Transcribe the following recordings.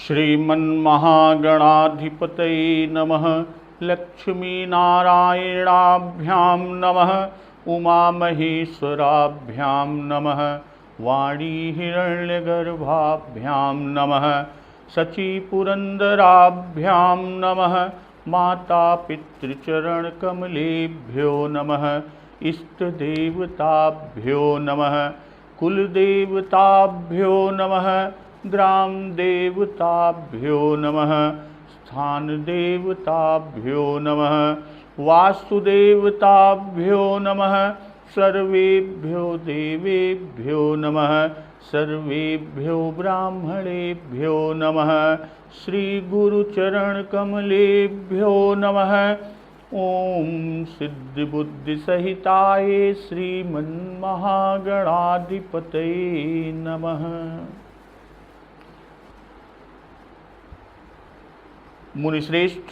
श्रीमन्महागणाधिपतये नमः। लक्ष्मीनारायणाभ्यां नमः। उमामहेश्वराभ्यां नमः। वाणीहिरण्यगर्भाभ्यां नमः। शचीपुरन्दराभ्यां नमः। मातापितृचरणकमलेभ्यो नमः। इष्टदेवताभ्यो नमः। कुलदेवताभ्यो नमः। ग्रामदेवताभ्यो नमः। स्थानदेवताभ्यो नमः। वास्तुदेवताभ्यो नमः। सर्वेभ्यो देवेभ्यो नमः। सर्वेभ्यो ब्राह्मणेभ्यो नमः। श्रीगुरुचरणकमलेभ्यो नमः। ओम सिद्धिबुद्धिसहिताय श्रीमन्महागणाधिपतये नमः। मुनिश्रेष्ठ,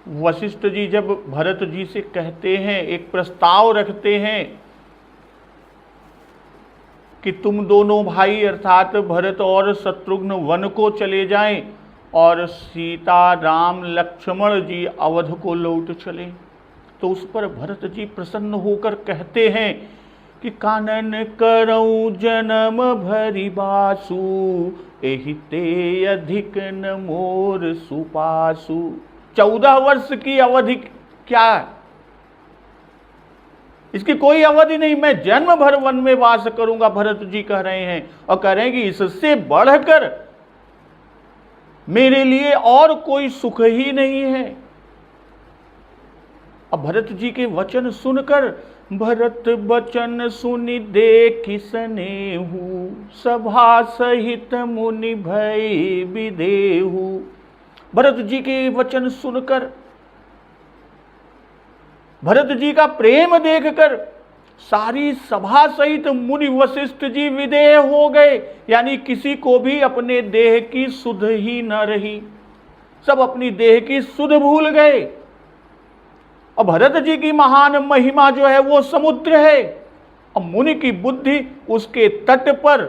वशिष्ठ जी जब भरत जी से कहते हैं, एक प्रस्ताव रखते हैं कि तुम दोनों भाई अर्थात भरत और शत्रुघ्न वन को चले जाएं और सीता राम लक्ष्मण जी अवध को लौट चले, तो उस पर भरत जी प्रसन्न होकर कहते हैं कि कानन करऊं जन्म भरी बासु, एहि ते अधिक न मोर सुपासु। 14 वर्ष की अवधि क्या है? इसकी कोई अवधि नहीं। मैं जन्म भर वन में वास करूंगा, भरत जी कह रहे हैं, और कह रहे हैं कि इससे बढ़कर मेरे लिए और कोई सुख ही नहीं है। अब भरत जी के वचन सुनकर, भरत बचन सुनि देखि सनेहु, सभा सहित मुनि भय विदेहु। भरत जी के वचन सुनकर, भरत जी का प्रेम देखकर सारी सभा सहित मुनि वशिष्ठ जी विदेह हो गए। यानी किसी को भी अपने देह की सुध ही न रही, सब अपनी देह की सुध भूल गए। और भरत जी की महान महिमा जो है वो समुद्र है, और मुनि की बुद्धि उसके तट पर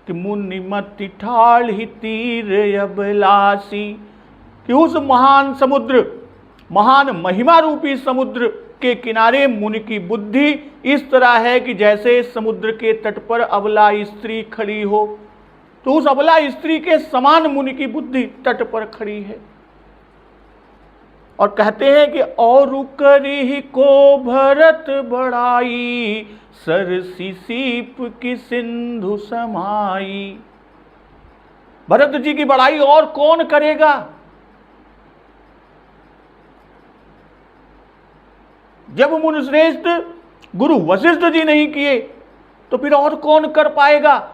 कि मुनिमति ठाल ही तीर अभिलाषी, कि उस महान समुद्र, महान महिमा रूपी समुद्र के किनारे मुनि की बुद्धि इस तरह है कि जैसे समुद्र के तट पर अबला स्त्री खड़ी हो, तो उस अबला स्त्री के समान मुनि की बुद्धि तट पर खड़ी है। और कहते हैं कि और करी को भरत बढ़ाई, सरसी सीप की सिंधु समाई। भरत जी की बड़ाई और कौन करेगा? जब मुनिश्रेष्ठ गुरु वशिष्ठ जी नहीं किए तो फिर और कौन कर पाएगा?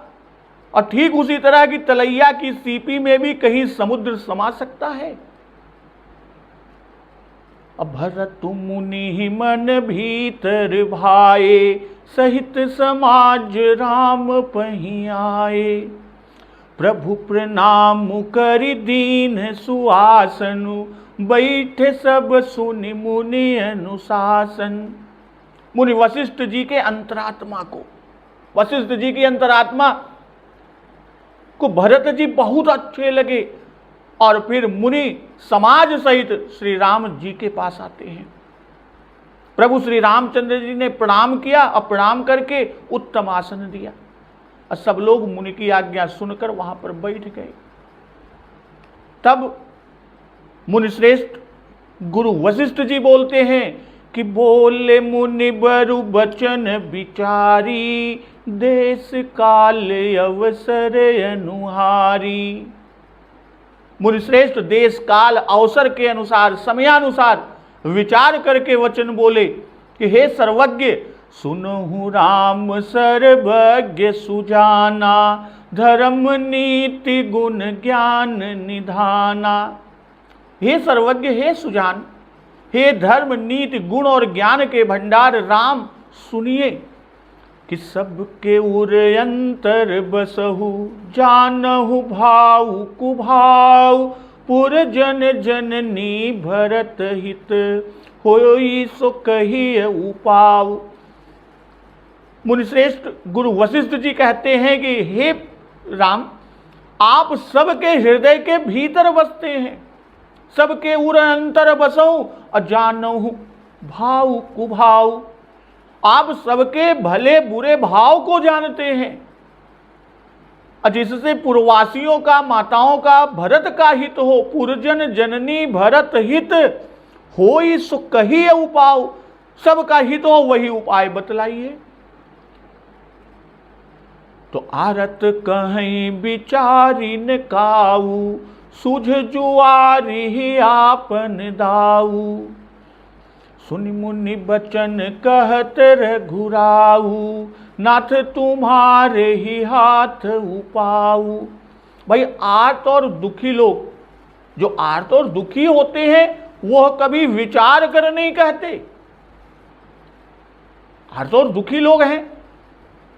और ठीक उसी तरह की तलैया की सीपी में भी कहीं समुद्र समा सकता है। अब भरत मुनि मन भीतर भाए, सहित समाज राम पही आए। प्रभु प्रणाम करि दीन सुआसनु, बैठे सब सुनि मुनि अनुशासन। मुनि वशिष्ठ जी के अंतरात्मा को, वशिष्ठ जी की अंतरात्मा को भरत जी बहुत अच्छे लगे, और फिर मुनि समाज सहित श्री राम जी के पास आते हैं। प्रभु श्री रामचंद्र जी ने प्रणाम किया, और प्रणाम करके उत्तम आसन दिया, और सब लोग मुनि की आज्ञा सुनकर वहां पर बैठ गए। तब मुनिश्रेष्ठ गुरु वशिष्ठ जी बोलते हैं कि बोले मुनि बरु बचन विचारी, देश काल अवसर अनुहारी। मुनिश्रेष्ठ देश काल अवसर के अनुसार, समयानुसार विचार करके वचन बोले कि हे सर्वज्ञ, सुनहु राम सर्वज्ञ सुजाना, धर्म नीति गुण ज्ञान निधाना। हे सर्वज्ञ, हे सुजान, हे धर्म नीति गुण और ज्ञान के भंडार राम, सुनिए कि सबके उर अंतर बसहु, जानहु भाव कुभाव, पुर जन जननी भरत हित, होई सो कहिए उपाव। मुनिश्रेष्ठ गुरु वशिष्ठ जी कहते हैं कि हे राम, आप सबके हृदय के भीतर बसते हैं। सबके उर अंतर बसऊं अजानहु भाव कुभाव। आप सबके भले बुरे भाव को जानते हैं, जिससे पूर्ववासियों का, माताओं का, भरत का हित हो। पुरजन जननी भरत हित होई सुख कही उपाय। सबका हित हो वही उपाय बतलाइए। तो आरत कहीं विचारी न काऊ, सुझ जुआरी आपन दाऊ। सुनि मुनि बचन कहत रघुराऊ, नाथ तुम्हारे ही हाथ उपाऊ। भाई आर्त और दुखी लोग, जो आर्त और दुखी होते हैं वह कभी विचार कर नहीं कहते। आर्त और दुखी लोग हैं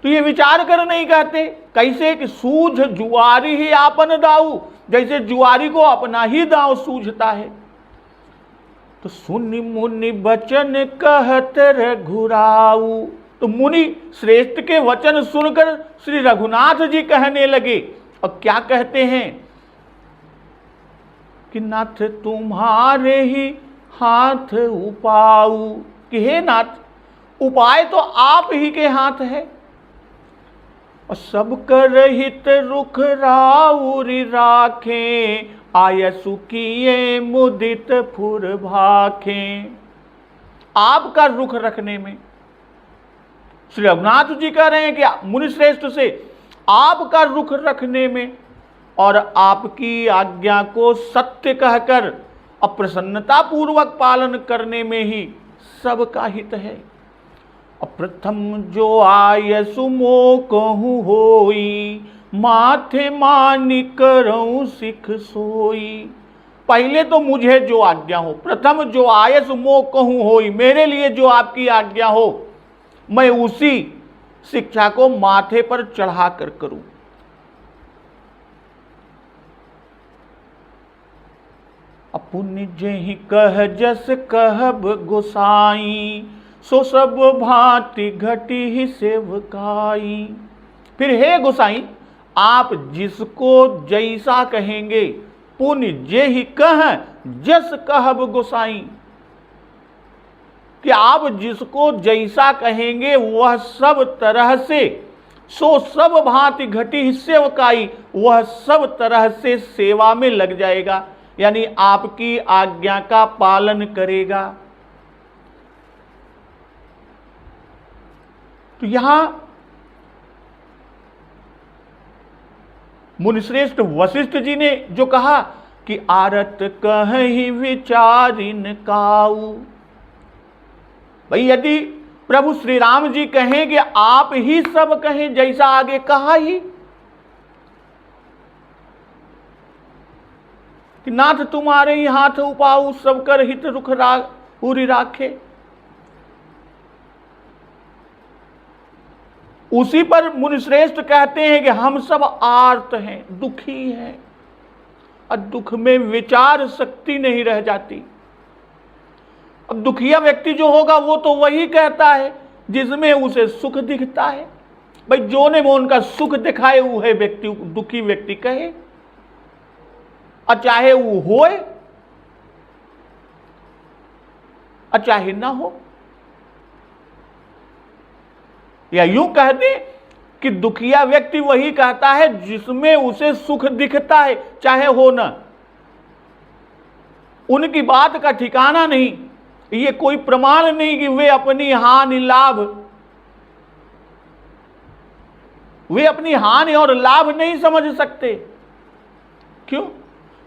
तो ये विचार कर नहीं कहते। कैसे कि सूझ जुआरी ही आपन दाऊ, जैसे जुआरी को अपना ही दांव सूझता है। तो सुनि मुनि बचन कहत रघुराऊ। तो मुनि श्रेष्ठ के वचन सुनकर श्री रघुनाथ जी कहने लगे, और क्या कहते हैं कि नाथ तुम्हारे ही हाथ उपाऊ। कि हे नाथ, उपाय तो आप ही के हाथ है। और सब कर हित रुख राउरी राखें, आयसु किए मुदित फुर भाखें। आपका रुख रखने में, श्री रघुनाथ जी कह रहे हैं कि मुनिश्रेष्ठ से आपका रुख रखने में और आपकी आज्ञा को सत्य कहकर अप्रसन्नता पूर्वक पालन करने में ही सबका हित है। प्रथम जो आय सुमो कहूँ होई, माथे मानी करऊं सिख सोई। पहले तो मुझे जो आज्ञा हो, प्रथम जो आय सुमो कहूँ होई, मेरे लिए जो आपकी आज्ञा हो मैं उसी शिक्षा को माथे पर चढ़ा कर करूं। अपुन जेहि कह जस कहब गोसाई, सो सब भांति घटी ही सेवकाई। फिर हे गोसाई, आप जिसको जैसा कहेंगे, पुण्य जे ही कह जस कहब गोसाई, कि आप जिसको जैसा कहेंगे वह सब तरह से, सो सब भांति घटी ही सेवकाई, वह सब तरह से सेवा में लग जाएगा, यानी आपकी आज्ञा का पालन करेगा। तो यहां मुनिश्रेष्ठ वशिष्ठ जी ने जो कहा कि आरत कहीं विचारिन काऊ, भाई यदि प्रभु श्री राम जी कहें कि आप ही सब कहें जैसा आगे कहा ही, कि नाथ तुम्हारे ही हाथ उपाऊ, सब कर हित रुख पूरी राखे। उसी पर मुनिश्रेष्ठ कहते हैं कि हम सब आर्त हैं, दुखी हैं, और दुख में विचार शक्ति नहीं रह जाती। अब दुखिया व्यक्ति जो होगा वो तो वही कहता है जिसमें उसे सुख दिखता है। भाई जो ने वो उनका सुख दिखाए वो है व्यक्ति, दुखी व्यक्ति कहे, और चाहे वो होए और चाहे ना हो। या यूं कह दे कि दुखिया व्यक्ति वही कहता है जिसमें उसे सुख दिखता है, चाहे हो ना। उनकी बात का ठिकाना नहीं, ये कोई प्रमाण नहीं कि वे अपनी हानि लाभ, वे अपनी हानि और लाभ नहीं समझ सकते। क्यों?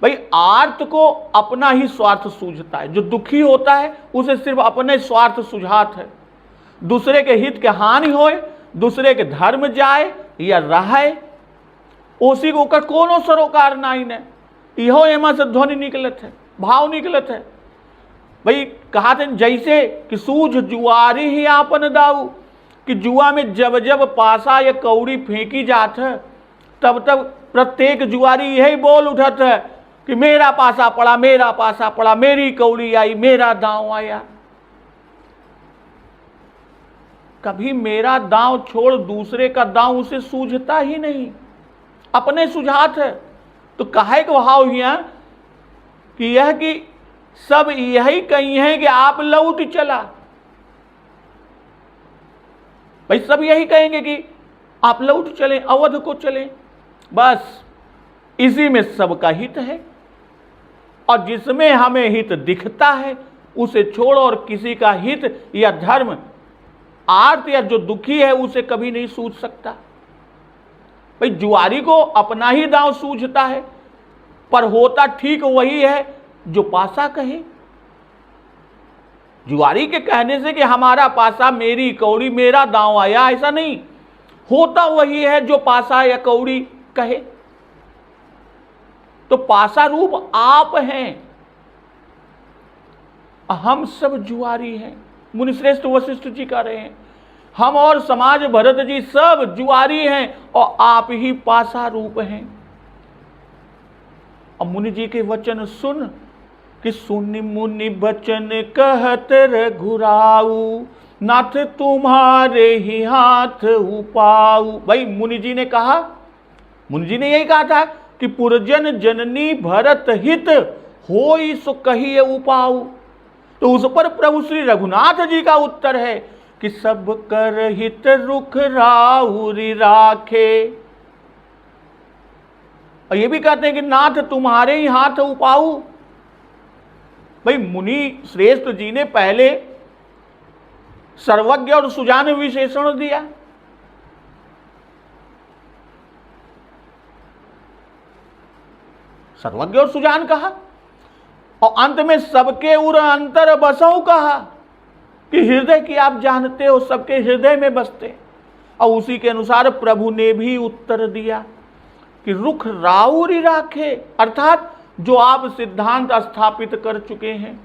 भाई आर्त को अपना ही स्वार्थ सूझता है, जो दुखी होता है उसे सिर्फ अपने स्वार्थ सुझात है। दूसरे के हित के हानि होए, दूसरे के धर्म जाए या रहे, उसी को कर कोनो सरोकार नहीं ने। इहो एमा से ध्वनि निकलत है, भाव निकलत है। भाई कहा थे जैसे कि सूझ जुआरी ही आपन दाऊ, कि जुआ में जब जब पासा या कौड़ी फेंकी जात है तब तब प्रत्येक जुआरी यही बोल उठत है कि मेरा पासा पड़ा, मेरा पासा पड़ा, मेरी कौड़ी आई, मेरा दांव आया। कभी मेरा दांव छोड़ दूसरे का दांव उसे सूझता ही नहीं, अपने सुझात है। तो काहे का भाव यहाँ कि यह कि सब यही कही है कि आप लौट चला। भाई सब यही कहेंगे कि आप लौट चलें, अवध को चलें, बस इसी में सबका हित है। और जिसमें हमें हित दिखता है उसे छोड़ और किसी का हित या धर्म, आर्त या जो दुखी है उसे कभी नहीं सूझ सकता। भाई जुआरी को अपना ही दांव सूझता है, पर होता ठीक वही है जो पासा कहे। जुआरी के कहने से कि हमारा पासा, मेरी कौड़ी, मेरा दांव आया, ऐसा नहीं, होता वही है जो पासा या कौड़ी कहे। तो पासा रूप आप हैं, हम सब जुआरी हैं। मुनिश्रेष्ठ वशिष्ठ जी कह रहे हैं हम और समाज भरत जी सब जुआरी हैं और आप ही पासा रूप हैं। अब मुनि जी के वचन सुन कि सुनि मुनि बचन कहत रघुराऊ, नाथ तुम्हारे ही हाथ उपाऊ। भाई मुनि जी ने कहा, मुनि जी ने यही कहा था कि पुरजन जननी भरत हित होई सो कहिए उपाऊ। तो उस पर प्रभु श्री रघुनाथ जी का उत्तर है कि सब कर हित रुख राउरी राखे। और ये भी कहते हैं कि नाथ तुम्हारे ही हाथ उपाऊ। भाई मुनि श्रेष्ठ जी ने पहले सर्वज्ञ और सुजान विशेषण दिया, सर्वज्ञ और सुजान कहा, और अंत में सबके उर अंतर बसऊ कहा कि हृदय की आप जानते हो, सबके हृदय में बसते। और उसी के अनुसार प्रभु ने भी उत्तर दिया कि रुख राउरी राखे, अर्थात जो आप सिद्धांत स्थापित कर चुके हैं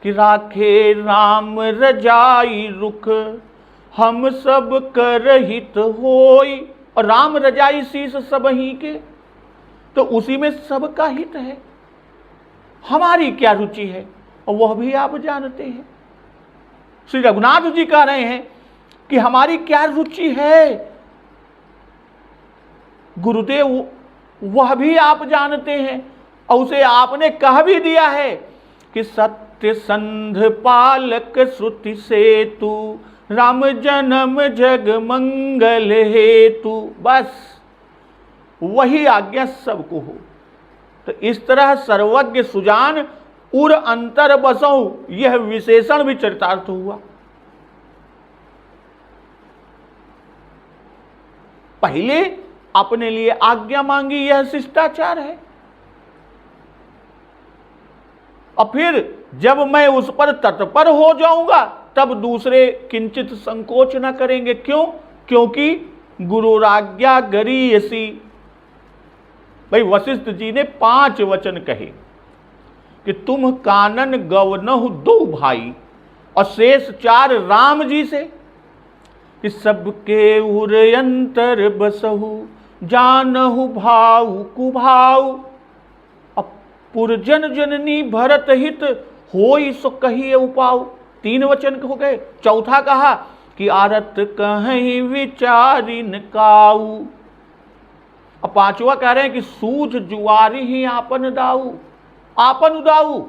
कि राखे राम रजाई रुख हम सब कर हित होई। और राम रजाई शीस सब ही के, तो उसी में सबका हित है। हमारी क्या रुचि है और वह भी आप जानते हैं। श्री रघुनाथ जी कह रहे हैं कि हमारी क्या रुचि है, गुरुदेव वह भी आप जानते हैं। और उसे आपने कह भी दिया है कि सत्य संध पालक श्रुति सेतु, राम जन्म जग मंगल हेतु। बस वही आज्ञा सबको हो। तो इस तरह सर्वज्ञ सुजान उर अंतर बसऊ, यह विशेषण भी चरितार्थ हुआ। पहले अपने लिए आज्ञा मांगी, यह शिष्टाचार है। और फिर जब मैं उस पर तत्पर हो जाऊंगा तब दूसरे किंचित संकोच न करेंगे। क्यों? क्योंकि गुरुराज्ञा गरीयसी। भाई वशिष्ठ जी ने 5 वचन कहे कि तुम कानन गवनहु 2 भाई, और शेष 4 राम जी से कि सबके उर अंतर बसहु, जानहु भाऊ कुभाऊ। अब पुरजन जननी भरत हित होई सो कहिए उपाऊ। 3 वचन हो गए। चौथा कहा कि आरत कहीं विचारिन काऊ। अब 5वां कह रहे हैं कि सूझ जुआरी ही आपन दाऊ, आपन उदाऊ।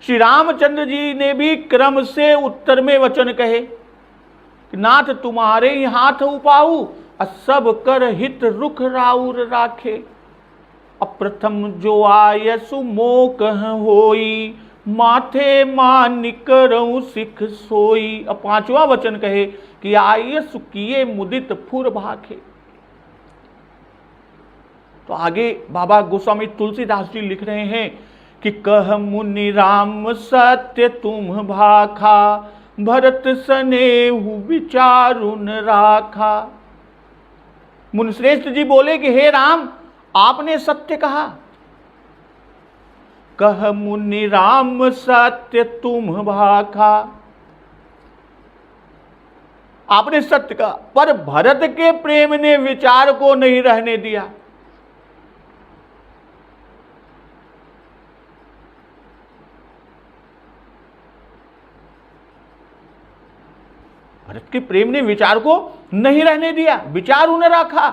श्री रामचंद्र जी ने भी क्रम से उत्तर में वचन कहे कि नाथ तुम्हारे ही हाथ उपाऊ, सब कर हित रुख राउर राखे। अप्रथम जो आयसु मोह होई, माथे मानिक करऊं सिख सोई। अब 5वां वचन कहे कि आयसु किए मुदित फुर भाखे। तो आगे बाबा गोस्वामी तुलसीदास जी लिख रहे हैं कि कह मुनि राम सत्य तुम भाखा, भरत सनेहु विचारुन राखा। मुनिश्रेष्ठ जी बोले कि हे राम, आपने सत्य कहा। कह मुनि राम सत्य तुम भाखा, आपने सत्य कहा, पर भरत के प्रेम ने विचार को नहीं रहने दिया। भरत के प्रेम ने विचार को नहीं रहने दिया, विचार उन्हें रखा।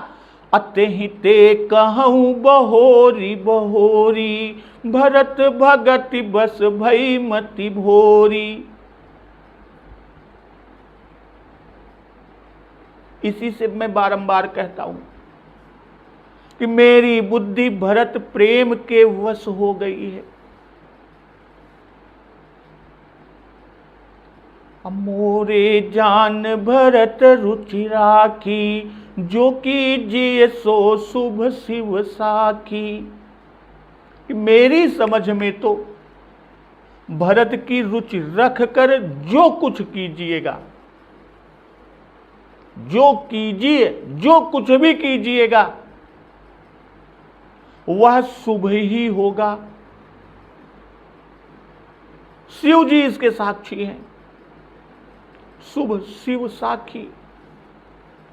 अतहि ते कहूँ बहोरी बहोरी, भरत भगत बस भई मति भोरी। इसी से मैं बारंबार कहता हूं कि मेरी बुद्धि भरत प्रेम के वश हो गई है। मोरे जान भरत रुचि राखी, जो कीजिए सो शुभ शिव साखी। मेरी समझ में तो भरत की रुचि रखकर जो कुछ कीजिएगा, जो कीजिए, जो कुछ भी कीजिएगा वह शुभ ही होगा। शिव जी इसके साक्षी हैं, शुभ शिव साक्षी।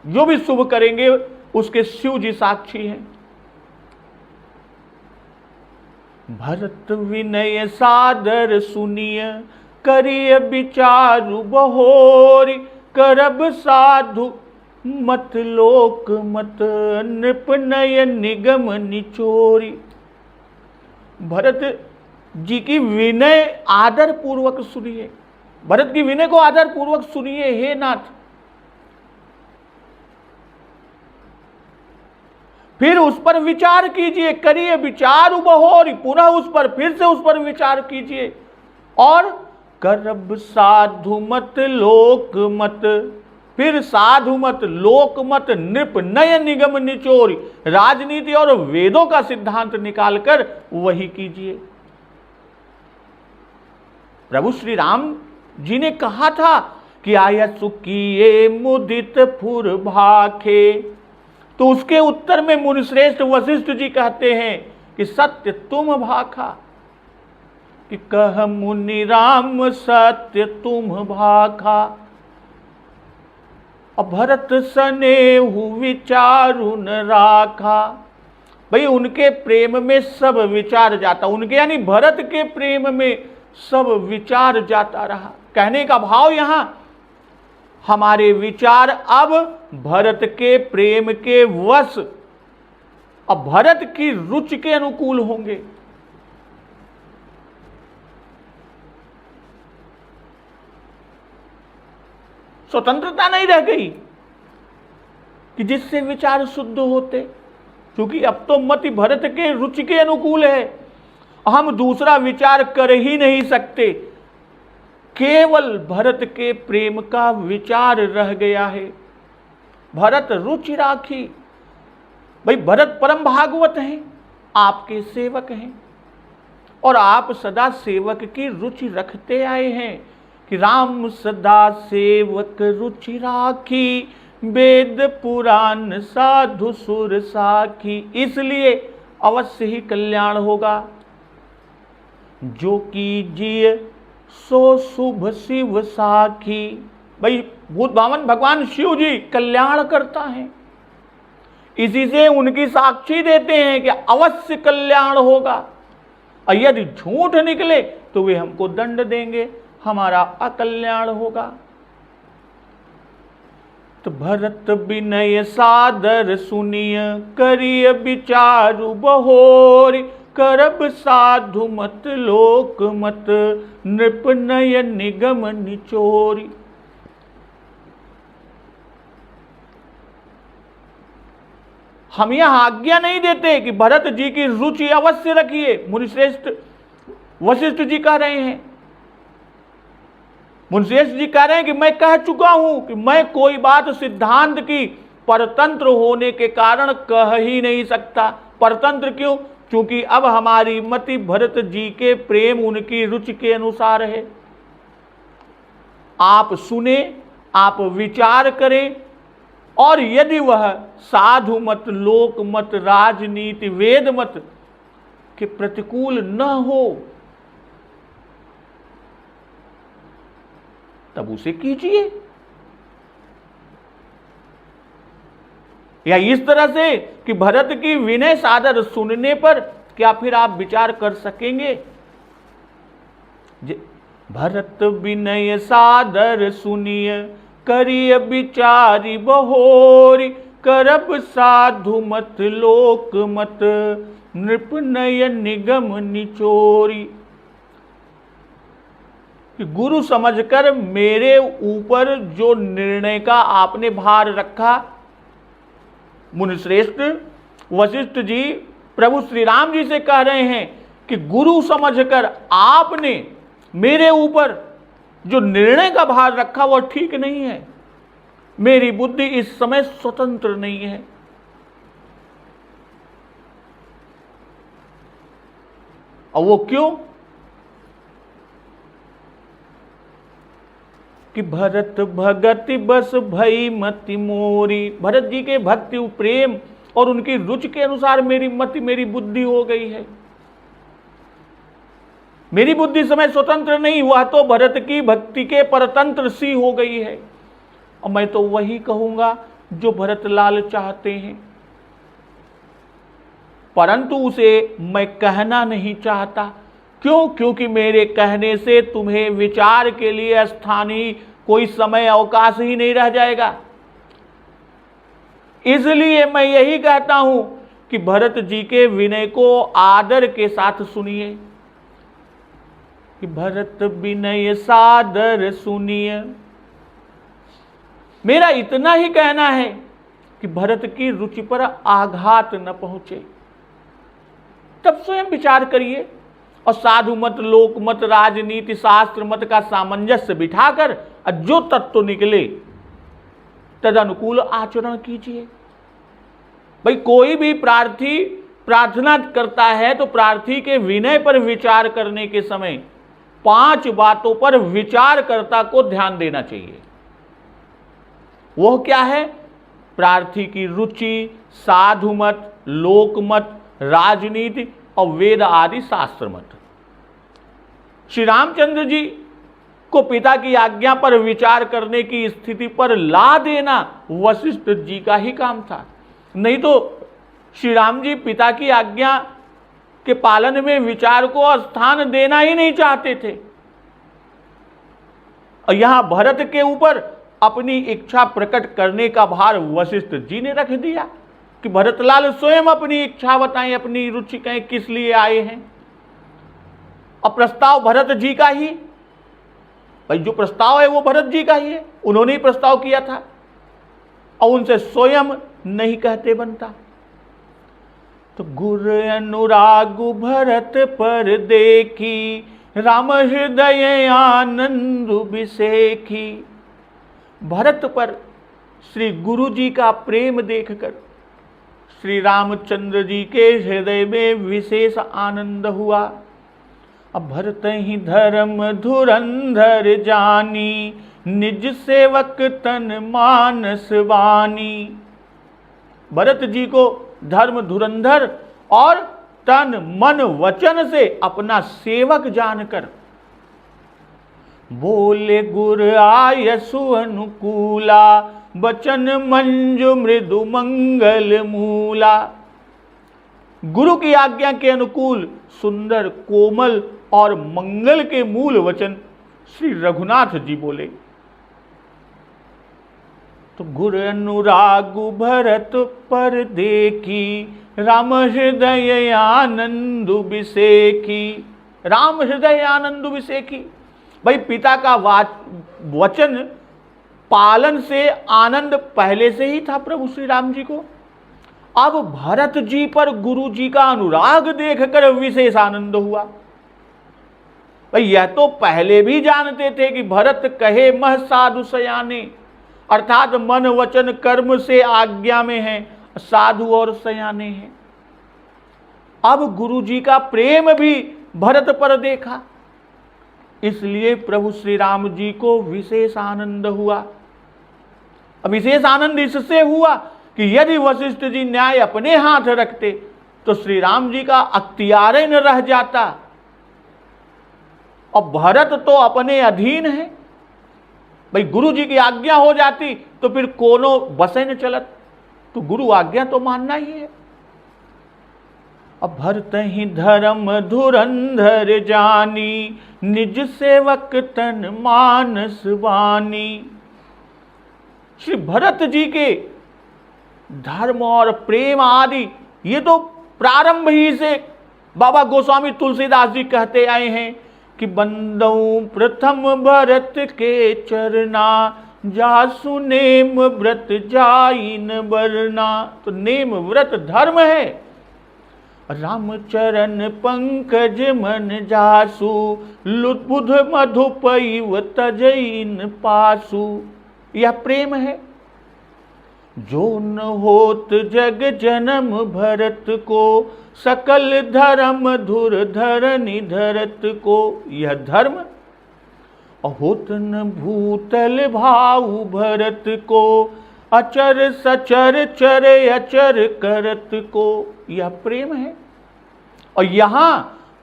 जो भी शुभ करेंगे उसके शिव जी साक्षी हैं। भरत विनय सादर सुनिय, करिय विचारु बहोरी। करब साधु मत लोक मत, नृप नय निगम निचोरी। भरत जी की विनय आदर पूर्वक सुनिए, भरत की विनय को आदर पूर्वक सुनिए हे नाथ। फिर उस पर विचार कीजिए, करिए विचार बहोरी। पुनः उस पर फिर से उस पर विचार कीजिए। और करब साधु मत लोक मत, फिर साधु मत लोक मत, नृप नय निगम निचोरी। राजनीति और वेदों का सिद्धांत निकालकर वही कीजिए। प्रभु श्री राम जी ने कहा था कि आयसु किए मुदित फुर भाखे, तो उसके उत्तर में मुनिश्रेष्ठ वशिष्ठ जी कहते हैं कि सत्य तुम भाखा, कि कह मुनि राम सत्य तुम भाखा। और भरत सनेहु विचारु न राखा। भाई उनके प्रेम में सब विचार जाता, उनके यानी भरत के प्रेम में सब विचार जाता रहा। कहने का भाव यहां, हमारे विचार अब भरत के प्रेम के वश और भरत की रुचि के अनुकूल होंगे। स्वतंत्रता नहीं रह गई कि जिससे विचार शुद्ध होते, क्योंकि अब तो मति भरत के रुचि के अनुकूल है। हम दूसरा विचार कर ही नहीं सकते, केवल भरत के प्रेम का विचार रह गया है। भरत रुचि राखी। भाई भरत परम भागवत हैं, आपके सेवक हैं, और आप सदा सेवक की रुचि रखते आए हैं कि राम सदा सेवक रुचि राखी, वेद पुराण साधु सुर साखी। इसलिए अवश्य ही कल्याण होगा। जो कीजिए सो शुभ शिव साखी। भाई भूत भावन भगवान शिव जी कल्याण करता है, इसी से उनकी साक्षी देते हैं कि अवश्य कल्याण होगा। और यदि झूठ निकले तो वे हमको दंड देंगे, हमारा अकल्याण होगा। तो भरत विनय सादर सुनिय, करिय विचारु बहोरी। करब साधु मत लोक मत, नृप नय निगम निचोरी। हम यह आज्ञा नहीं देते कि भरत जी की रुचि अवश्य रखिए। मुनिश्रेष्ठ वशिष्ठ जी कह रहे हैं, मुनिश्रेष्ठ जी कह रहे हैं कि मैं कह चुका हूं कि मैं कोई बात सिद्धांत की परतंत्र होने के कारण कह ही नहीं सकता। परतंत्र क्यों? क्योंकि अब हमारी मति भरत जी के प्रेम उनकी रुचि के अनुसार है। आप सुने, आप विचार करें, और यदि वह साधु मत लोक मत राजनीति वेद मत के प्रतिकूल न हो तब उसे कीजिए। या इस तरह से कि भरत की विनय सादर सुनने पर क्या फिर आप विचार कर सकेंगे? भरत विनय सादर सुनिय, करिय विचारी बहोरी। करब साधु मत लोक मत, नृप नय निगम निचोरी। कि गुरु समझकर मेरे ऊपर जो निर्णय का आपने भार रखा, मुनिश्रेष्ठ वशिष्ठ जी प्रभु श्री राम जी से कह रहे हैं कि गुरु समझकर आपने मेरे ऊपर जो निर्णय का भार रखा वह ठीक नहीं है। मेरी बुद्धि इस समय स्वतंत्र नहीं है। और वो क्यों? कि भरत भगति बस भई मति मोरी। भरत जी के भक्ति प्रेम और उनकी रुचि के अनुसार मेरी मति, मेरी बुद्धि हो गई है। मेरी बुद्धि समय स्वतंत्र नहीं, वह तो भरत की भक्ति के परतंत्र सी हो गई है। और मैं तो वही कहूंगा जो भरत लाल चाहते हैं, परंतु उसे मैं कहना नहीं चाहता। क्यों? क्योंकि मेरे कहने से तुम्हें विचार के लिए स्थानीय कोई समय अवकाश ही नहीं रह जाएगा। इसलिए मैं यही कहता हूं कि भरत जी के विनय को आदर के साथ सुनिए। कि भरत विनय सादर सुनिए। मेरा इतना ही कहना है कि भरत की रुचि पर आघात न पहुंचे। तब स्वयं विचार करिए और साधु मत, लोक मत, राजनीति, शास्त्र मत का सामंजस्य बिठाकर जो तत्व निकले तद अनुकूल आचरण कीजिए। भाई कोई भी प्रार्थी प्रार्थना करता है तो प्रार्थी के विनय पर विचार करने के समय 5 बातों पर विचारकर्ता को ध्यान देना चाहिए। वह क्या है? प्रार्थी की रुचि, साधु मत, लोक मत, राजनीति और वेद आदि शास्त्र मत। श्री रामचंद्र जी को पिता की आज्ञा पर विचार करने की स्थिति पर ला देना वशिष्ठ जी का ही काम था। नहीं तो श्री राम जी पिता की आज्ञा के पालन में विचार को स्थान देना ही नहीं चाहते थे। और यहां भरत के ऊपर अपनी इच्छा प्रकट करने का भार वशिष्ठ जी ने रख दिया कि भरतलाल स्वयं अपनी इच्छा बताएं, अपनी रुचि कहें, किस लिए आए हैं। और प्रस्ताव भरत जी का ही, भाई जो प्रस्ताव है वो भरत जी का ही है, उन्होंने ही प्रस्ताव किया था और उनसे स्वयं नहीं कहते बनता। तो गुर अनुराग भरत पर देखी, राम हृदय आनंद बिसेखी। भरत पर श्री गुरु जी का प्रेम देखकर श्री रामचंद्र जी के हृदय में विशेष आनंद हुआ। अब भरत ही धर्म धुरंधर जानी, निज सेवक तन मानस वानी। भरत जी को धर्म धुरंधर और तन मन वचन से अपना सेवक जानकर बोले गुर आयसु अनुकूला, बचन मंजु मृदु मंगल मूला। गुरु की आज्ञा के अनुकूल सुंदर, कोमल और मंगल के मूल वचन श्री रघुनाथ जी बोले। तो गुर अनुराग भरत पर देखी, राम हृदय आनंद बिसेखी। राम हृदय आनंद बिसेखी, भाई पिता का वचन पालन से आनंद पहले से ही था प्रभु श्री राम जी को। अब भरत जी पर गुरु जी का अनुराग देखकर विशेष आनंद हुआ। भाई यह तो पहले भी जानते थे कि भरत कहे मह साधु सयाने, अर्थात मन वचन कर्म से आज्ञा में है, साधु और सयाने हैं। अब गुरु जी का प्रेम भी भरत पर देखा, इसलिए प्रभु श्री राम जी को विशेष आनंद हुआ। अब विशेष आनंद इससे हुआ कि यदि वशिष्ठ जी न्याय अपने हाथ रखते तो श्री राम जी का अख्तियार न रह जाता। और भरत तो अपने अधीन है, भाई गुरु जी की आज्ञा हो जाती तो फिर कोनो बसे न चलत, तो गुरु आज्ञा तो मानना ही है। अब भरत ही धर्म धुरंधर जानी, निज सेवक तन मानस वानी। श्री भरत जी के धर्म और प्रेम आदि ये तो प्रारंभ ही से बाबा गोस्वामी तुलसीदास जी कहते आए हैं कि बंदऊ प्रथम भरत के चरना, जासु नेम व्रत जाइन बरना। तो नेम व्रत धर्म है। राम चरण पंकज मन जासु, लुत्बुध मधुपैव तजइन पासु। यह प्रेम है। जो न होत जग जन्म भरत को, सकल धर्म धुर धरनि धरत को। यह धर्म। होत न भूतल भाऊ भरत को, अचर सचर चरे अचर करत को। यह प्रेम है। और यहां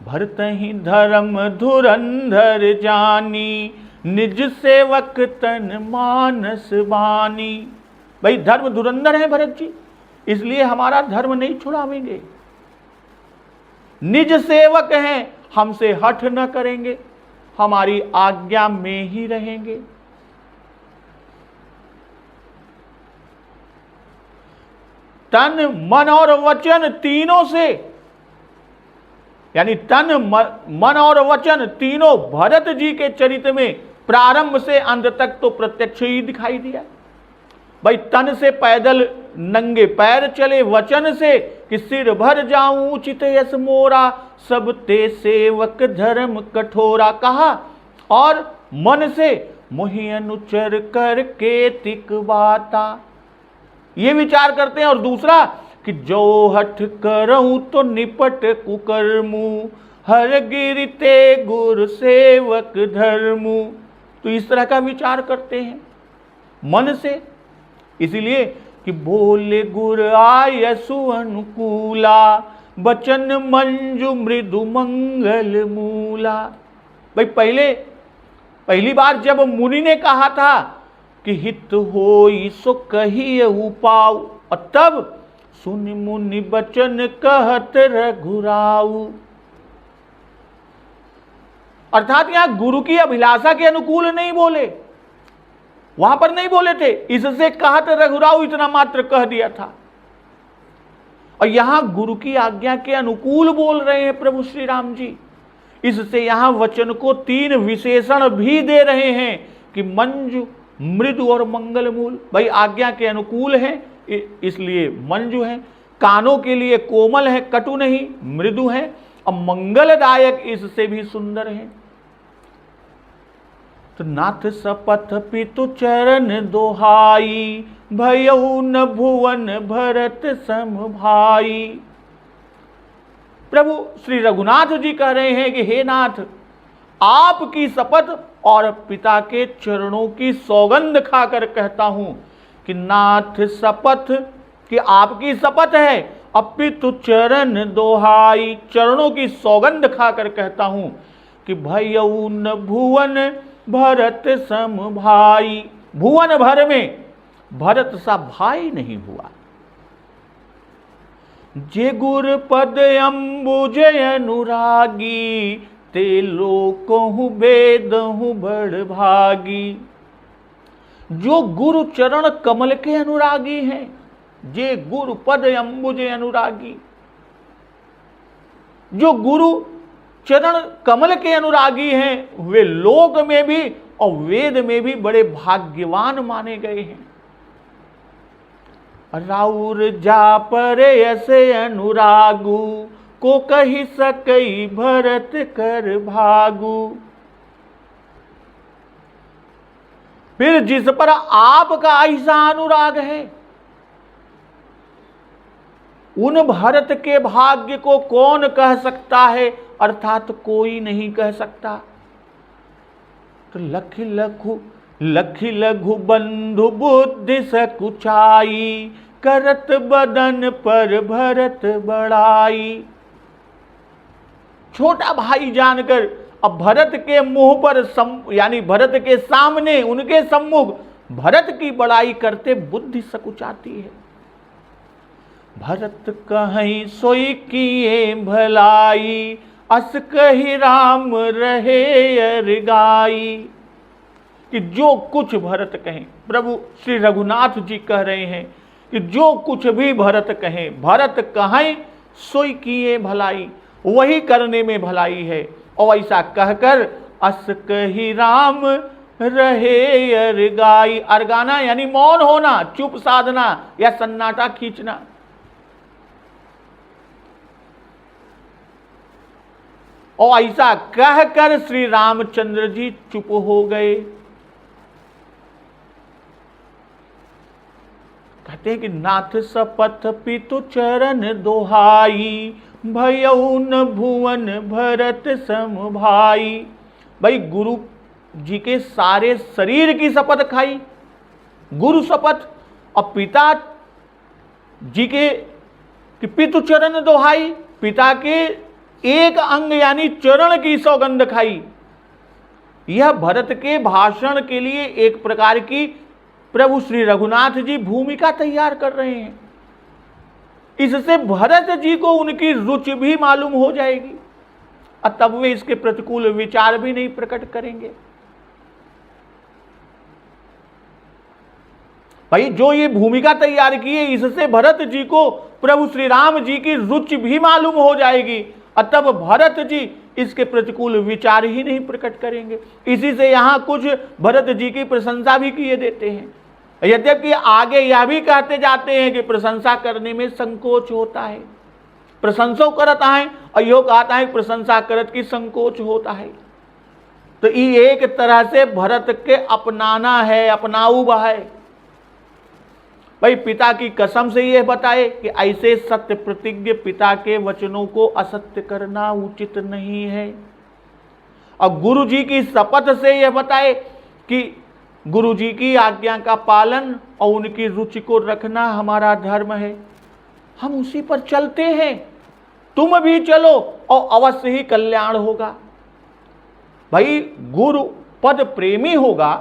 भरत ही धर्म धुरंधर जानी, निज सेवक तन मानस बानी। भाई धर्म धुरंधर है भरत जी, इसलिए हमारा धर्म नहीं छुड़ावेंगे। निज सेवक हैं, हमसे हठ न करेंगे, हमारी आज्ञा में ही रहेंगे। तन मन और वचन तीनों से, यानी तन मन और वचन तीनों भरत जी के चरित्र में प्रारंभ से अंत तक तो प्रत्यक्ष ही दिखाई दिया। भाई तन से पैदल नंगे पैर चले, वचन से कि सिर भर जाऊं उचित यस मोरा, सब ते सेवक धर्म कठोरा कहा। और मन से मोहि अनुचर करके तिक बाता, ये विचार करते हैं। और दूसरा कि जो हठ करऊं तो निपट कुकर्मु, हर गिरते गुर सेवक धर्मु। तो इस तरह का विचार करते हैं मन से। इसीलिए कि बोले गुर आयसु अनुकूला, बचन मंजु मृदु मंगल मूला। भाई पहली बार जब मुनि ने कहा था कि हित होई सो कहिए उपाऊ, और तब सुनि मुनि बचन कहत रघुराऊ। अर्थात यहां गुरु की अभिलाषा के अनुकूल नहीं बोले, वहां पर नहीं बोले थे, इससे कहत रघुराऊ इतना मात्र कह दिया था। और यहां गुरु की आज्ञा के अनुकूल बोल रहे हैं प्रभु श्री राम जी। इससे यहां वचन को 3 विशेषण भी दे रहे हैं कि मंजु, मृदु और मंगल मूल। भाई आज्ञा के अनुकूल है इसलिए मंजु है, कानों के लिए कोमल है, कटु नहीं, मृदु है, और मंगलदायक इससे भी सुंदर है। तो नाथ सपथ पितु चरण दोहाई, भयउ न भुवन भरत सम भाई। प्रभु श्री रघुनाथ जी कह रहे हैं कि हे नाथ, आपकी शपथ और पिता के चरणों की सौगंध खाकर कहता हूं कि नाथ शपथ कि आपकी शपथ है, अपितु चरण दोहाई, चरणों की सौगंध खाकर कहता हूं कि भयउ न भुवन भरत सम भाई। भुवन भर में भरत सा भाई नहीं हुआ। जे गुर पद अम्बुज अनुरागी, ते लोकहु बेदहु बड़ भागी। जो गुरु चरण कमल के अनुरागी हैं, जे गुरु पद अम्बुज अनुरागी, जो गुरु चरण कमल के अनुरागी हैं, वे लोक में भी और वेद में भी बड़े भाग्यवान माने गए हैं। राउर जा पर ऐसे अनुरागु, को कही सकई भरत कर भागु। फिर जिस पर आपका ऐसा अनुराग है, उन भरत के भाग्य को कौन कह सकता है, अर्थात कोई नहीं कह सकता। तो लखी लघु बंधु बुद्धि सकुचाई, करत बदन पर भरत बड़ाई। छोटा भाई जानकर अब भरत के मुंह पर यानी भरत के सामने, उनके सम्मुख भरत की बड़ाई करते बुद्धि सकुचाती है। भरत कहीं सोई किए भलाई, अस कही राम रहे अरगाई। कि जो कुछ भरत कहें, प्रभु श्री रघुनाथ जी कह रहे हैं कि जो कुछ भी भरत कहें, भरत कहें सोई किए भलाई, वही करने में भलाई है। और ऐसा कहकर अस कही राम रहे अरगाई। अरगाना यानी मौन होना, चुप साधना या सन्नाटा खींचना। और ऐसा कहकर श्री रामचंद्र जी चुप हो गए। कहते हैं कि नाथ सपथ पितु चरण दोहाई, भयउ न भुवन भरत सम भाई। भाई गुरु जी के सारे शरीर की शपथ खाई, गुरु शपथ, और पिता जी के कि पितु चरण दोहाई, पिता के एक अंग यानी चरण की सौगंध खाई। यह भरत के भाषण के लिए एक प्रकार की प्रभु श्री रघुनाथ जी भूमिका तैयार कर रहे हैं। इससे भरत जी को उनकी रुचि भी मालूम हो जाएगी और तब वे इसके प्रतिकूल विचार भी नहीं प्रकट करेंगे। भाई जो ये भूमिका तैयार की है, इससे भरत जी को प्रभु श्री राम जी की रुचि भी मालूम हो जाएगी और तब भरत जी इसके प्रतिकूल विचार ही नहीं प्रकट करेंगे। इसी से यहां कुछ भरत जी की प्रशंसा भी किए देते हैं, यद्यपि आगे यह भी कहते जाते हैं कि प्रशंसा करने में संकोच होता है। प्रशंसा करता है और यो कहता है प्रशंसा करत की संकोच होता है। तो ये एक तरह से भरत के अपनाना है, अपनाऊ है। भाई पिता की कसम से यह बताए कि ऐसे सत्य प्रतिज्ञ पिता के वचनों को असत्य करना उचित नहीं है। और गुरु जी की शपथ से यह बताए कि गुरु जी की आज्ञा का पालन और उनकी रुचि को रखना हमारा धर्म है। हम उसी पर चलते हैं, तुम भी चलो और अवश्य ही कल्याण होगा। भाई गुरु पद प्रेमी होगा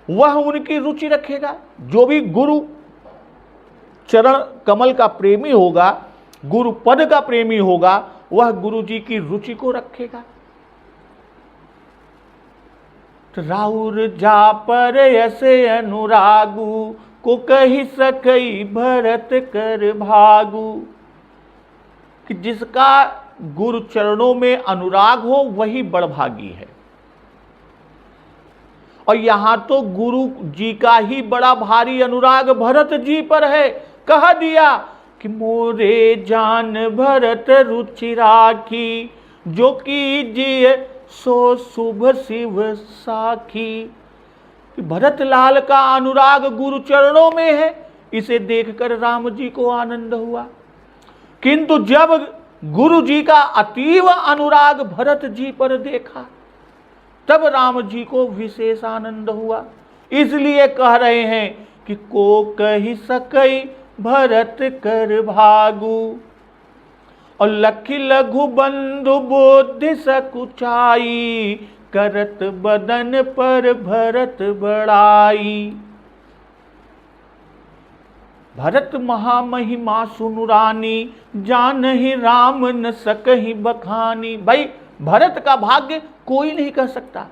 वह उनकी रुचि रखेगा। जो भी गुरु चरण कमल का प्रेमी होगा, गुरु पद का प्रेमी होगा, वह गुरु जी की रुचि को रखेगा। तो राउर जा पर ऐसे अनुरागु, को कही सकई भरत कर भागु। कि जिसका गुरु चरणों में अनुराग हो वही बड़भागी है। और यहां तो गुरु जी का ही बड़ा भारी अनुराग भरत जी पर है। कह दिया कि मोरे जान भरत रुचि राखी, जो कीजिए सो शुभ शिव साखी। कि भरत लाल का अनुराग गुरु चरणों में है, इसे देखकर राम जी को आनंद हुआ। किंतु जब गुरु जी का अतीव अनुराग भरत जी पर देखा तब राम जी को विशेष आनंद हुआ। इसलिए कह रहे हैं कि को कही सकई भरत कर भागु, और लखी लघु बंधु बुद्धि सकुचाई, करत बदन पर भरत बड़ाई। भरत महामहिमा सुनुरानी, जानहि राम न सकहि बखानी। भाई भरत का भाग्य कोई नहीं कह सकता।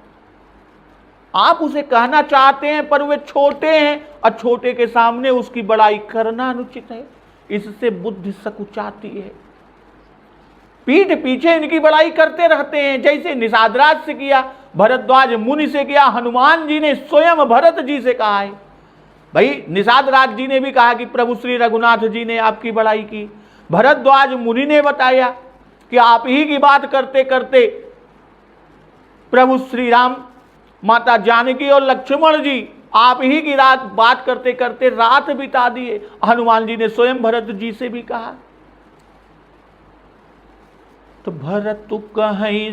आप उसे कहना चाहते हैं पर वे छोटे हैं और छोटे के सामने उसकी बड़ाई करना अनुचित है। इससे बुद्धि सकुचाती है। पीठ पीछे इनकी बड़ाई करते रहते हैं। जैसे निषादराज से किया, भरद्वाज मुनि से किया, हनुमान जी ने स्वयं भरत जी से कहा है। भाई निषादराज जी ने भी कहा कि प्रभु श्री रघुनाथ जी ने आपकी बड़ाई की। भरद्वाज मुनि ने बताया कि आप ही की बात करते करते प्रभु श्री राम, माता जानकी और लक्ष्मण जी आप ही की बात करते करते रात बिता दिए। हनुमान जी ने स्वयं भरत जी से भी कहा। तो भरत तु कहीं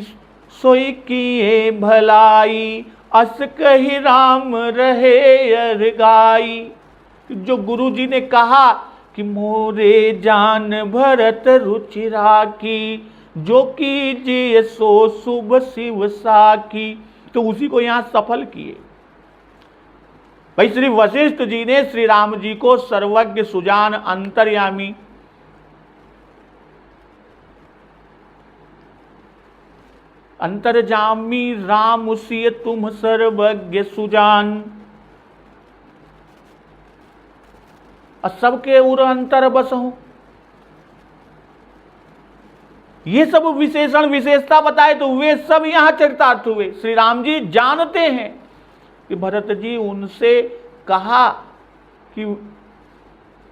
सोई किए भलाई, अस कही राम रहे अरगाई। जो गुरु जी ने कहा कि मोरे जान भरत रुचि राखी, जो कीजिए सो शुभ शिव साखी, तो उसी को यहां सफल किए। भाई श्री वशिष्ठ जी ने श्री राम जी को सर्वज्ञ सुजान अंतर्यामी, अंतर्जामी राम सिय तुम सर्वज्ञ सुजान, और सबके उर अंतर बसहु। ये सब विशेषण विशेषता बताए तो वे सब यहां चरितार्थ हुए। श्री राम जी जानते हैं कि भरत जी उनसे कहा कि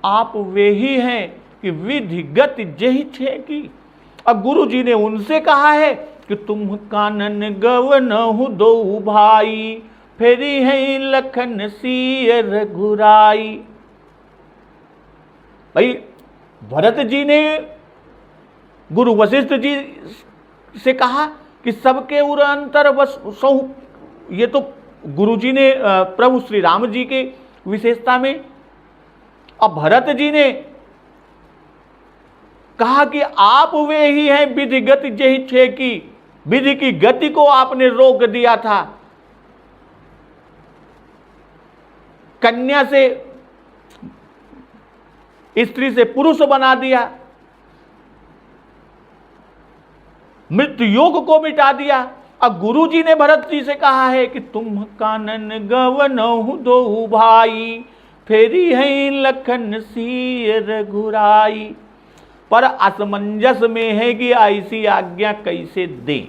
आप वे ही हैं कि विधिगत जही छे की। अब गुरु जी ने उनसे कहा है कि तुम कानन गवनहु दो भाई, फेरी है लखन सिय रघुराई। भाई भरत जी ने गुरु वशिष्ठ जी से कहा कि सबके उर अंतर बस सौ। ये तो गुरु जी ने प्रभु श्री राम जी के विशेषता में। अब भरत जी ने कहा कि आप वे ही हैं विधि गति जही छे की। विधि की गति को आपने रोक दिया था, कन्या से स्त्री से पुरुष बना दिया, मृत्यु योग को मिटा दिया। अब गुरु जी ने भरत जी से कहा है कि तुम कानन गवनहु दो भाई, फेरी है लखन सिय रघुराई। पर असमंजस में है कि ऐसी आज्ञा कैसे दें।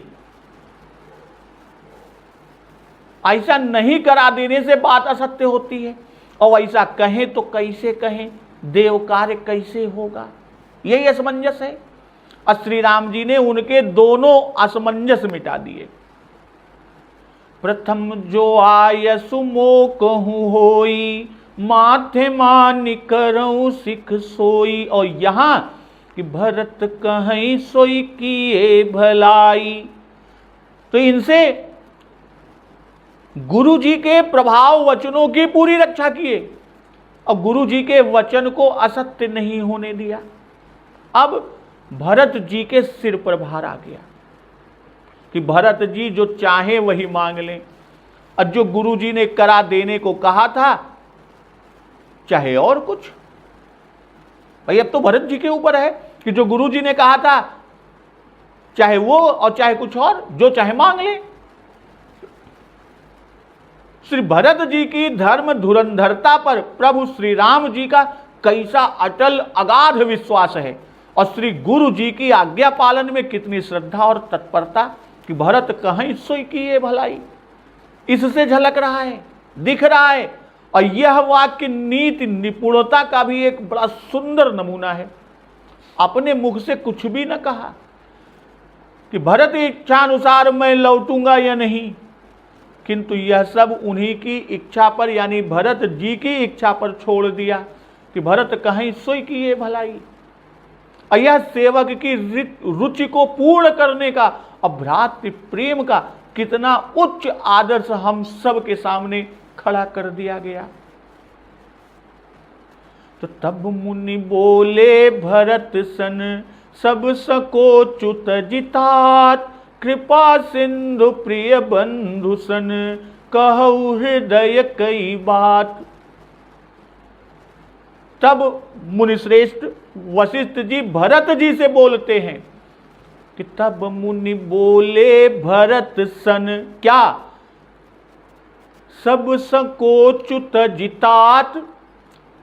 ऐसा नहीं करा देने से बात असत्य होती है, और ऐसा कहें तो कैसे कहें, देव कार्य कैसे होगा, यही असमंजस है। और श्री राम जी ने उनके दोनों असमंजस मिटा दिए। प्रथम जो आय सुमो कहूं होई, माथे मान करऊं सिख सोई। और यहां कि भरत कहीं सोई किए भलाई। तो इनसे गुरु जी के प्रभाव वचनों की पूरी रक्षा किए और गुरु जी के वचन को असत्य नहीं होने दिया। अब भरत जी के सिर पर भार आ गया कि भरत जी जो चाहे वही मांग लें, और जो गुरु जी ने करा देने को कहा था चाहे और कुछ। भाई अब तो भरत जी के ऊपर है कि जो गुरु जी ने कहा था चाहे वो और चाहे कुछ और, जो चाहे मांग ले। श्री भरत जी की धर्म धुरंधरता पर प्रभु श्री राम जी का कैसा अटल अगाध विश्वास है, और श्री गुरु जी की आज्ञा पालन में कितनी श्रद्धा और तत्परता कि भरत कहीं सोई किए भलाई, इससे झलक रहा है, दिख रहा है। और यह वाक्य नीति निपुणता का भी एक बड़ा सुंदर नमूना है। अपने मुख से कुछ भी न कहा कि भरत इच्छा अनुसार मैं लौटूंगा या नहीं, किंतु यह सब उन्हीं की इच्छा पर यानी भरत जी की इच्छा पर छोड़ दिया कि भरत कहीं सोई किए भलाई। और यह सेवक की रुचि को पूर्ण करने का और भ्रातृ प्रेम का कितना उच्च आदर्श हम सब के सामने खड़ा कर दिया गया। तो तब मुनि बोले भरत सन, सब सकोचुत जितात, कृपा सिंधु प्रिय बंधु सन, कहु हृदय कई बात। तब मुनिश्रेष्ठ वशिष्ठ जी भरत जी से बोलते हैं कि तब मुनि बोले भरत सन, क्या सब संकोचुत जितात,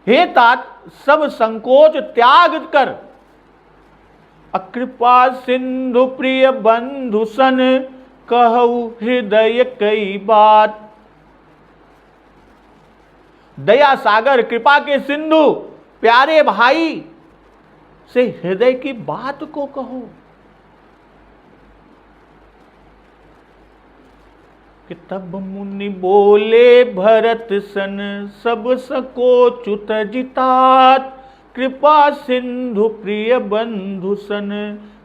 हे तात सब संकोच त्याग कर, अकृपा सिंधु प्रिय बंधु सन, कहु हृदय कई बात। दया सागर कृपा के सिंधु प्यारे भाई से हृदय की बात को कहो कि तब मुनि बोले भरत सन, सब सकोचुत जितात, कृपा सिंधु प्रिय बंधु सन,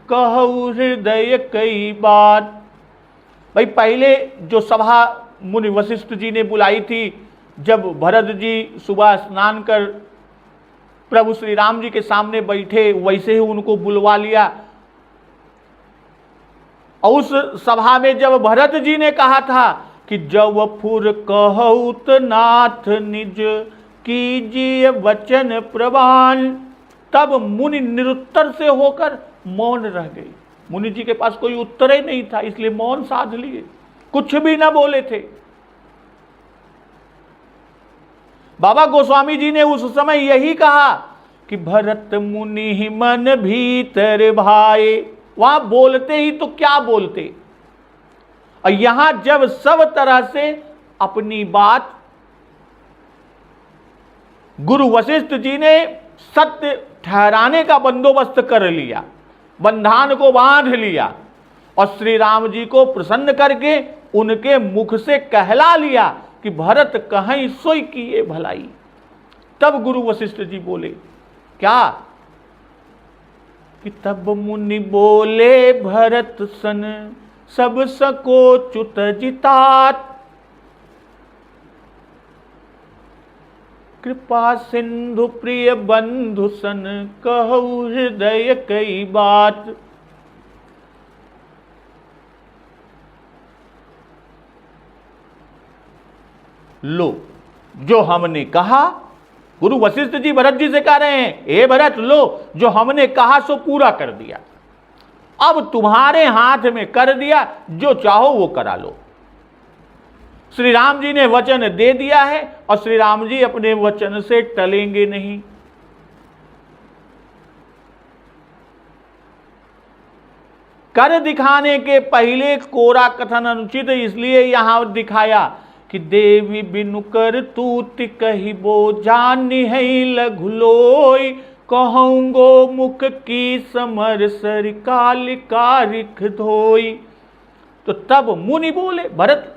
कहु हृदय कई बात। भाई पहले जो सभा मुनि वशिष्ठ जी ने बुलाई थी, जब भरत जी सुबह स्नान कर प्रभु श्री राम जी के सामने बैठे, वैसे ही उनको बुलवा लिया। और उस सभा में जब भरत जी ने कहा था कि जब फुर कहूत नाथ निज, कीजिए वचन प्रवान, तब मुनि निरुत्तर से होकर मौन रह गए। मुनि जी के पास कोई उत्तर ही नहीं था, इसलिए मौन साध लिए, कुछ भी ना बोले थे। बाबा गोस्वामी जी ने उस समय यही कहा कि भरत मुनि मन भीतर भाए। वहां बोलते ही तो क्या बोलते, और यहां जब सब तरह से अपनी बात गुरु वशिष्ठ जी ने सत्य ठहराने का बंदोबस्त कर लिया, बंधान को बांध लिया और श्री राम जी को प्रसन्न करके उनके मुख से कहला लिया कि भरत कहीं सोई किए भलाई। तब गुरु वशिष्ठ जी बोले क्या कि तब मुनि बोले भरत सन सब सको च्युत जितात, कृपा सिंधु प्रिय बंधु सन कहु हृदय कई बात। लो जो हमने कहा, गुरु वशिष्ठ जी भरत जी से कह रहे हैं, हे भरत लो जो हमने कहा सो पूरा कर दिया, अब तुम्हारे हाथ में कर दिया, जो चाहो वो करा लो। श्री राम जी ने वचन दे दिया है और श्री राम जी अपने वचन से टलेंगे नहीं। कर दिखाने के पहले कोरा कथन अनुचित, इसलिए यहां दिखाया कि देवी बिनु कर तूत कही बो जानी है लघु लोई, कहूंगो मुख की समर सर काल कारिख धोई। तो तब मुनि बोले, भरत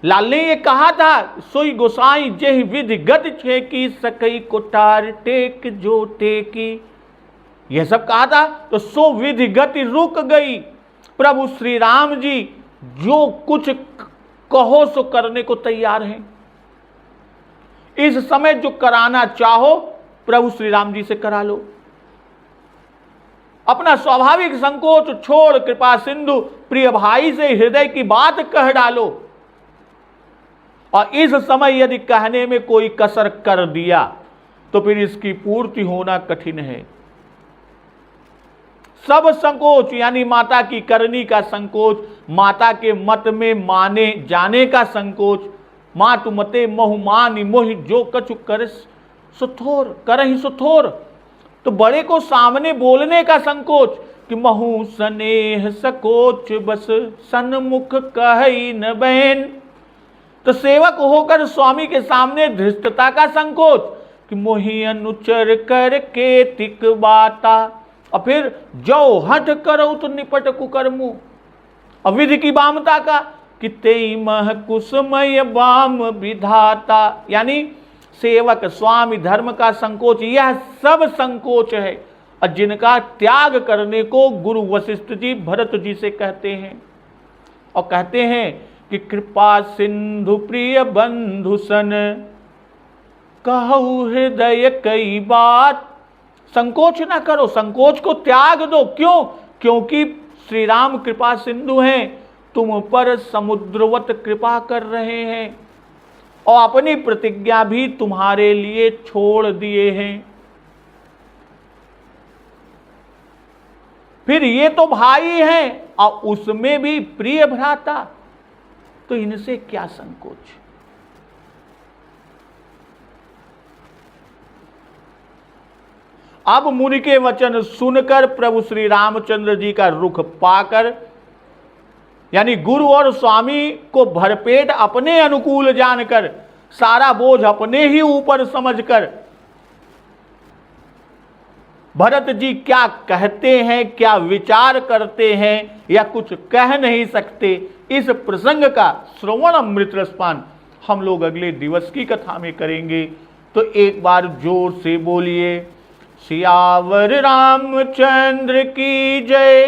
लाल ने ये कहा था, सोई गोसाई जेहि विधि गति छे की सकई कोटार टेक जो टेकी, यह सब कहा था। तो सो विधि गति रुक गई। प्रभु श्री राम जी जो कुछ कहो सो करने को तैयार हैं। इस समय जो कराना चाहो प्रभु श्री राम जी से करा लो। अपना स्वाभाविक संकोच छोड़ कृपा सिंधु प्रिय भाई से हृदय की बात कह डालो। और इस समय यदि कहने में कोई कसर कर दिया तो फिर इसकी पूर्ति होना कठिन है। सब संकोच यानी माता की करनी का संकोच, माता के मत में माने जाने का संकोच, मातु मते महु मानि मोहि जो कछु कर सुथोर करहि सुथोर, तो बड़े को सामने बोलने का संकोच कि महु स्नेह सकोच बस सन्मुख कहई न बैन, तो सेवक होकर स्वामी के सामने धृष्टता का संकोच कि मोहि अनुचर कर के तिक बाता, और फिर जो हठ करो तो निपट कुकर्मु, अविधि की वामता का कि तेई मह कुसमय वाम विधाता, यानी सेवक स्वामी धर्म का संकोच, यह सब संकोच है और जिनका त्याग करने को गुरु वशिष्ठ जी भरत जी से कहते हैं। और कहते हैं कि कृपा सिंधु प्रिय बंधु सन कहु हृदय कई बात, संकोच ना करो, संकोच को त्याग दो। क्यों? क्योंकि श्री राम कृपा सिंधु हैं, तुम पर समुद्रवत कृपा कर रहे हैं और अपनी प्रतिज्ञा भी तुम्हारे लिए छोड़ दिए हैं। फिर ये तो भाई हैं और उसमें भी प्रिय भ्राता, तो इनसे क्या संकोच। अब मुनि के वचन सुनकर प्रभु श्री रामचंद्र जी का रुख पाकर, यानी गुरु और स्वामी को भरपेट अपने अनुकूल जानकर, सारा बोझ अपने ही ऊपर समझकर, भरत जी क्या कहते हैं, क्या विचार करते हैं या कुछ कह नहीं सकते, इस प्रसंग का श्रवण अमृत रसपान हम लोग अगले दिवस की कथा में करेंगे। तो एक बार जोर से बोलिए, सियावर रामचंद्र की जय,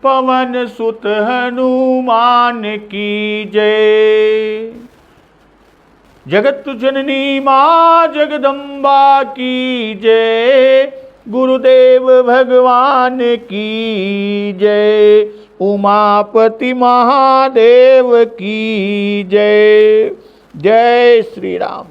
पवन सुत हनुमान की जय। जगत जननी मां जगदम्बा की जय, गुरुदेव भगवान की जय, उमापति महादेव की जय। जय श्री राम।